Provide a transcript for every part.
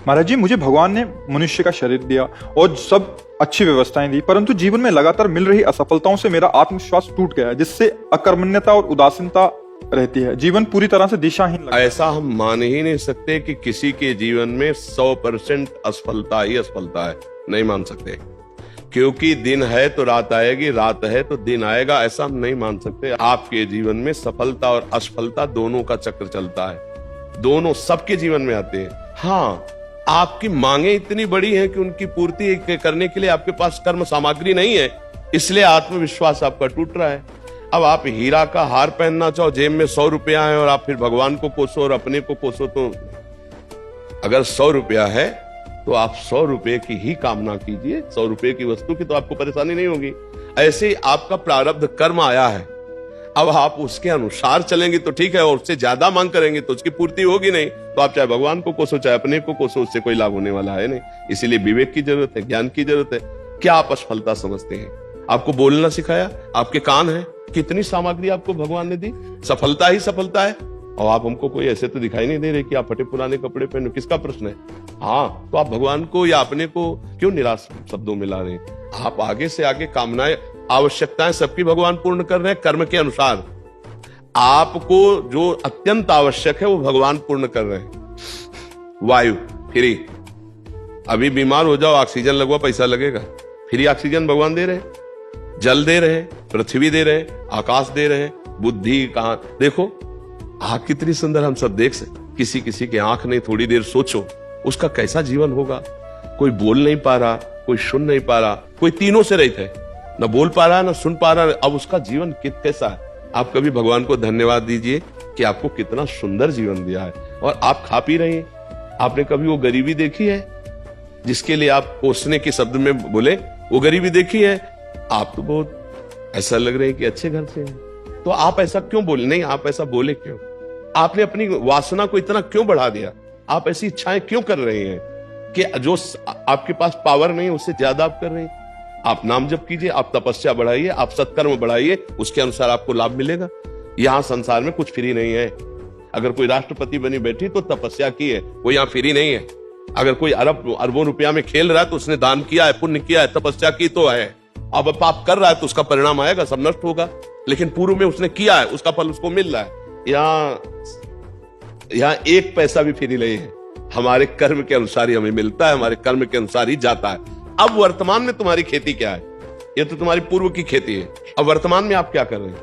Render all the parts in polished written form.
महाराज जी, मुझे भगवान ने मनुष्य का शरीर दिया और सब अच्छी व्यवस्थाएं दी, परंतु जीवन में लगातार मिल रही असफलताओं से मेरा आत्मविश्वास टूट गया है, जिससे अकर्मण्यता और उदासीनता रहती है। जीवन पूरी तरह से दिशाहीन लगता है। ऐसा हम मान ही नहीं सकते कि किसी के जीवन में 100% असफलता ही असफलता है, नहीं मान सकते। क्योंकि दिन है तो रात आएगी, रात है तो दिन आएगा, ऐसा हम नहीं मान सकते। आपके जीवन में सफलता और असफलता दोनों का चक्र चलता है, दोनों सबके जीवन में आते हैं। हाँ, आपकी मांगे इतनी बड़ी हैं कि उनकी पूर्ति करने के लिए आपके पास कर्म सामग्री नहीं है, इसलिए आत्मविश्वास आपका टूट रहा है। अब आप हीरा का हार पहनना चाहो, जेब में 100 रुपया है और आप फिर भगवान को कोसो और अपने को कोसो, तो अगर 100 रुपया है तो आप 100 रुपए की ही कामना कीजिए, 100 रुपए की वस्तु की तो आपको परेशानी नहीं होगी। ऐसे ही आपका प्रारब्ध कर्म आया है, अब आप उसके अनुसार चलेंगे तो ठीक है, और उससे ज्यादा मांग करेंगे तो उसकी पूर्ति होगी नहीं, तो आप चाहे भगवान को कोसो चाहे अपने को कोसो, उससे कोई लाभ होने वाला है नहीं। इसीलिए विवेक की जरूरत है, ज्ञान की जरूरत है। क्या आप असफलता समझते हैं? आपको बोलना सिखाया, आपके कान है, कितनी सामग्री आपको भगवान ने दी, सफलता ही सफलता है। और आप हमको कोई ऐसे तो दिखाई नहीं दे रहे कि आप फटे पुराने कपड़े पहनो, किसका प्रश्न है? हाँ, तो आप भगवान को या अपने को क्यों निराश शब्दों में ला रहे हैं? आप आगे से आगे कामनाएं, आवश्यकताएं सबकी भगवान पूर्ण कर रहे हैं कर्म के अनुसार। आपको जो अत्यंत आवश्यक है वो भगवान पूर्ण कर रहे हैं। वायु फ्री, अभी बीमार हो जाओ, ऑक्सीजन लगवा, पैसा लगेगा, फ्री ऑक्सीजन भगवान दे रहे हैं। जल दे रहे हैं, पृथ्वी दे रहे हैं, आकाश दे रहे हैं, बुद्धि कहां, देखो आंख कितनी सुंदर हम सब देख सकते। किसी किसी की आंख नहीं, थोड़ी देर सोचो उसका कैसा जीवन होगा। कोई बोल नहीं पा रहा, कोई सुन नहीं पा रहा, कोई तीनों से रहित है, न बोल पा रहा, न सुन पा रहा, अब उसका जीवन कैसा है? आप कभी भगवान को धन्यवाद दीजिए कि आपको कितना सुंदर जीवन दिया है और आप खा पी रहे हैं। आपने कभी वो गरीबी देखी है जिसके लिए आप कोसने के शब्द में बोले? वो गरीबी देखी है? आप तो बहुत ऐसा लग रहे हैं कि अच्छे घर से हैं, तो आप ऐसा क्यों बोले? नहीं, आप ऐसा बोले क्यों? आपने अपनी वासना को इतना क्यों बढ़ा दिया? आप ऐसी इच्छाएं क्यों कर रहे हैं कि जो आपके पास पावर नहीं उससे ज्यादा आप कर रहे हैं? आप नाम जप कीजिए, आप तपस्या बढ़ाइए, आप सत्कर्म बढ़ाइए, उसके अनुसार आपको लाभ मिलेगा। यहां संसार में कुछ फ्री नहीं है। अगर कोई राष्ट्रपति बनी बैठी तो तपस्या की है, वो यहां फ्री नहीं है। अगर कोई अरबों रुपया में खेल रहा है तो उसने दान किया है, पुण्य किया है, तपस्या की तो है। अब पाप कर रहा है तो उसका परिणाम आएगा, सब नष्ट होगा। लेकिन पूर्व में उसने किया है, उसका फल उसको मिल रहा है। यहाँ एक पैसा भी फ्री नहीं है, हमारे कर्म के अनुसार ही हमें मिलता है, हमारे कर्म के अनुसार ही जाता है। अब वर्तमान में तुम्हारी खेती क्या है? ये तो तुम्हारी पूर्व की खेती है। अब वर्तमान में आप क्या कर रहे हैं?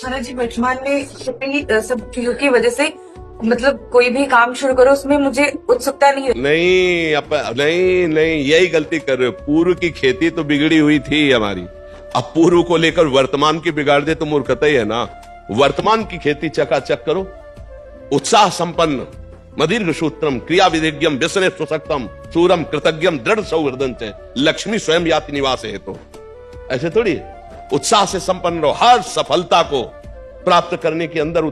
महाराज जी, वर्तमान में सब चीजों की वजह से मतलब कोई भी काम शुरू करो उसमें मुझे उत्सुकता नहीं है। नहीं, यही गलती कर रहे हो। पूर्व की खेती तो बिगड़ी हुई थी हमारी, अब पूर्व को लेकर वर्तमान की बिगाड़ दे तो मूर्खता ही है ना। वर्तमान की खेती चकाचक करो, उत्साह संपन्न, मदीर्घ सूत्रम, क्रिया विधिज्ञम, व्यसने सुशक्तम, सूरम कृतज्ञम, दृढ़ सौहृदं च लक्ष्मी स्वयं याति निवास है। तो ऐसे थोड़ी उत्साह से संपन्न रहो, हर सफलता को प्राप्त करने के अंदर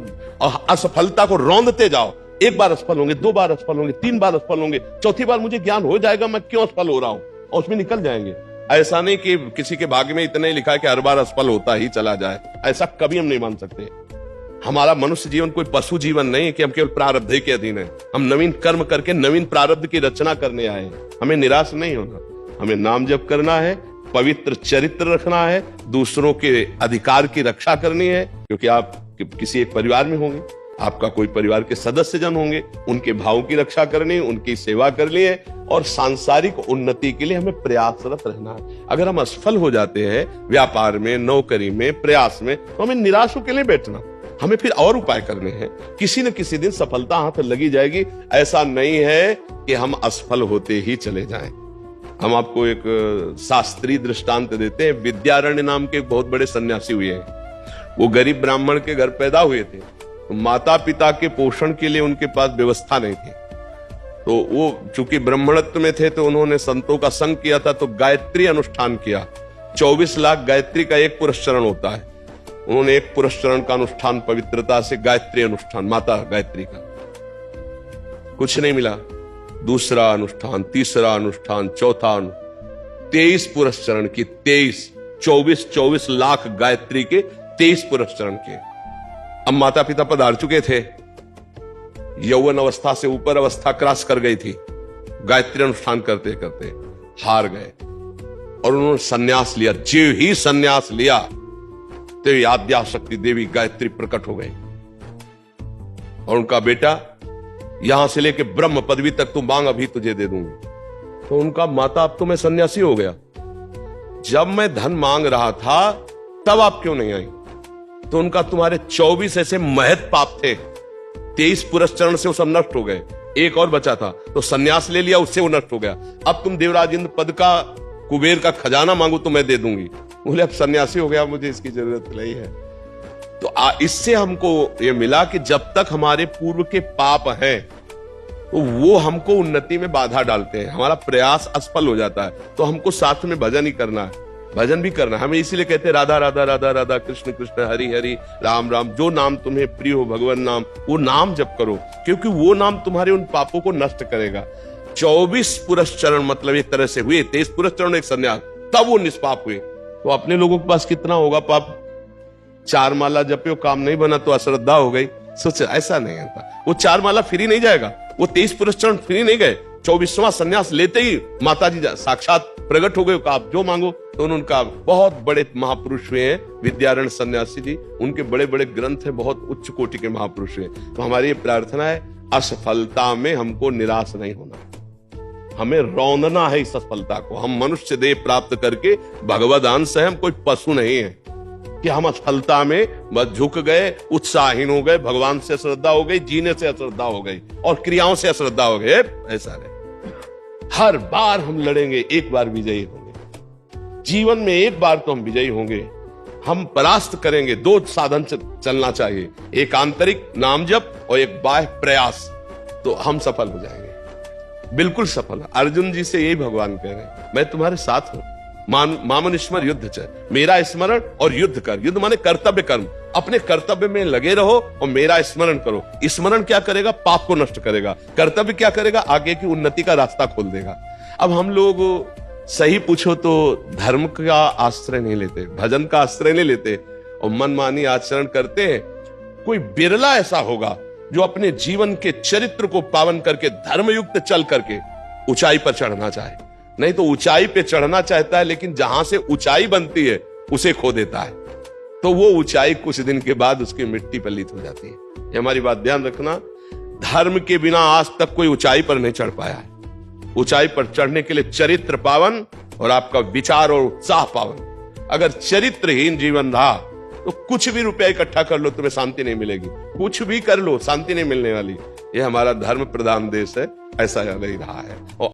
असफलता को रौंदते जाओ। एक बार असफल होंगे, 2 बार असफल होंगे, 3 बार असफल होंगे, चौथी बार मुझे ज्ञान हो जाएगा मैं क्यों असफल हो रहा हूं, और उसमें निकल जाएंगे। ऐसा नहीं कि किसी के भाग्य में इतना ही लिखा है कि हर बार असफल होता ही चला जाए, ऐसा कभी हम नहीं मान सकते। हमारा मनुष्य जीवन कोई पशु जीवन नहीं है कि हम केवल प्रारब्ध के अधीन है। हम नवीन कर्म करके नवीन प्रारब्ध की रचना करने आए हैं। हमें निराश नहीं होना, हमें नाम जप करना है, पवित्र चरित्र रखना है, दूसरों के अधिकार की रक्षा करनी है। क्योंकि आप किसी एक परिवार में होंगे, आपका कोई परिवार के सदस्य जन होंगे, उनके भावों की रक्षा करनी है, उनकी सेवा करनी है, और सांसारिक उन्नति के लिए हमें प्रयासरत रहना है। अगर हम असफल हो जाते हैं व्यापार में, नौकरी में, प्रयास में, तो हमें निराश होकर नहीं बैठना, हमें फिर और उपाय करने हैं। किसी न किसी दिन सफलता हाथ लगी जाएगी। ऐसा नहीं है कि हम असफल होते ही चले जाएं। हम आपको एक शास्त्रीय दृष्टांत देते हैं। विद्यारण्य नाम के एक बहुत बड़े सन्यासी हुए हैं। वो गरीब ब्राह्मण के घर पैदा हुए थे, तो माता पिता के पोषण के लिए उनके पास व्यवस्था नहीं थी। तो वो चूंकि ब्राह्मणत्व में थे तो उन्होंने संतों का संग किया था, तो गायत्री अनुष्ठान किया। 24 लाख गायत्री का एक पुरस्चरण होता है। उन्होंने एक पुरस्चरण का अनुष्ठान पवित्रता से, गायत्री अनुष्ठान, माता गायत्री का, कुछ नहीं मिला। दूसरा अनुष्ठान, तीसरा अनुष्ठान, चौथा 23 पुरस्चरण की, 24 लाख गायत्री के 23 पुरस्चरण के। अब माता पिता पधार चुके थे, यौवन अवस्था से ऊपर अवस्था क्रॉस कर गई थी, गायत्री अनुष्ठान करते करते हार गए और उन्होंने सन्यास लिया। जो ही सन्यास लिया तो आद्या शक्ति देवी गायत्री प्रकट हो गई और उनका बेटा, यहां से लेके ब्रह्म पदवी तक तू मांग, अभी तुझे दे दूंगी। तो उनका माता, अब तो मैं सन्यासी हो गया, जब मैं धन मांग रहा था तब आप क्यों नहीं आई? तो उनका, तुम्हारे 24 ऐसे महत पाप थे, 23 पुरस्चरण से वो सब नष्ट हो गए, एक और बचा था तो सन्यास ले लिया, उससे वो नष्ट हो गया। अब तुम देवराज इंद्र पद का, कुबेर का खजाना मांगो तो मैं दे दूंगी। बोले अब सन्यासी हो गया, मुझे इसकी जरूरत नहीं है। तो इससे हमको ये मिला कि जब तक हमारे पूर्व के पाप हैं तो वो हमको उन्नति में बाधा डालते हैं, हमारा प्रयास असफल हो जाता है। तो हमको साथ में भजन ही करना है, भजन भी करना है। हमें इसीलिए कहते हैं राधा राधा राधा राधा, कृष्ण कृष्ण हरि हरि, राम राम। जो नाम तुम्हें प्रिय हो भगवान नाम, वो नाम जप करो, क्योंकि वो नाम तुम्हारे उन पापों को नष्ट करेगा। 24 पुरस्चरण मतलब एक तरह से हुए, 23 पुरस्चरण एक सन्यास, तब वो निष्पाप हुए। तो अपने लोगों के पास कितना होगा पाप? 4 माला जपे, काम नहीं बना तो अश्रद्धा हो गई। सोच, ऐसा नहीं होता। वो 4 माला फ्री नहीं जाएगा, वो 23 पुरस्चरण फ्री नहीं गए। 24वां सन्यास लेते ही माता जी साक्षात प्रकट हो गए, आप जो मांगो। तो उनका बहुत बड़े महापुरुष हुए हैं विद्यारण्य सन्यासी जी, उनके बड़े बड़े ग्रंथ हैं, बहुत उच्च कोटि के महापुरुष हुए। तो हमारी ये प्रार्थना है, असफलता में हमको निराश नहीं होना, हमें रौंदना है इस असफलता को। हम मनुष्य देह प्राप्त करके भगवद अंश है, हम कोई पशु नहीं है कि हम असफलता में बस झुक गए, उत्साहहीन हो गए, भगवान से अश्रद्धा हो गई, जीने से अश्रद्धा हो गई और क्रियाओं से अश्रद्धा हो गए। ऐसा नहीं, हर बार हम लड़ेंगे, एक बार विजयी होंगे। जीवन में एक बार तो हम विजयी होंगे, हम परास्त करेंगे। 2 साधन चलना चाहिए, एक आंतरिक नाम जप और एक बाह्य प्रयास, तो हम सफल हो जाएंगे, बिल्कुल सफल। अर्जुन जी से यही भगवान कह रहे हैं, मैं तुम्हारे साथ हूं, मामनिस्मर युद्ध च, मेरा स्मरण और युद्ध कर। युद्ध माने कर्तव्य कर्म, अपने कर्तव्य में लगे रहो और मेरा स्मरण करो। स्मरण क्या करेगा? पाप को नष्ट करेगा। कर्तव्य क्या करेगा? आगे की उन्नति का रास्ता खोल देगा। अब हम लोग सही पूछो तो धर्म का आश्रय नहीं लेते, भजन का आश्रय नहीं लेते और मनमानी आचरण करते हैं। कोई बिरला ऐसा होगा जो अपने जीवन के चरित्र को पावन करके धर्मयुक्त चल करके ऊंचाई पर चढ़ना चाहे। नहीं तो ऊंचाई पे चढ़ना चाहता है, लेकिन जहां से ऊंचाई बनती है उसे खो देता है, तो वो ऊंचाई कुछ दिन के बाद उसकी मिट्टी पल्लित हो जाती है। ये हमारी बात ध्यान रखना। धर्म के बिना आज तक कोई ऊंचाई पर नहीं चढ़ पाया है। ऊंचाई पर चढ़ने के लिए चरित्र पावन और आपका विचार और उत्साह पावन। अगर चरित्रहीन जीवन रहा तो कुछ भी रुपया इकट्ठा कर लो, तुम्हें शांति नहीं मिलेगी। कुछ भी कर लो, शांति नहीं मिलने वाली। ये हमारा धर्म प्रधान देश है, ऐसा नहीं रहा है। और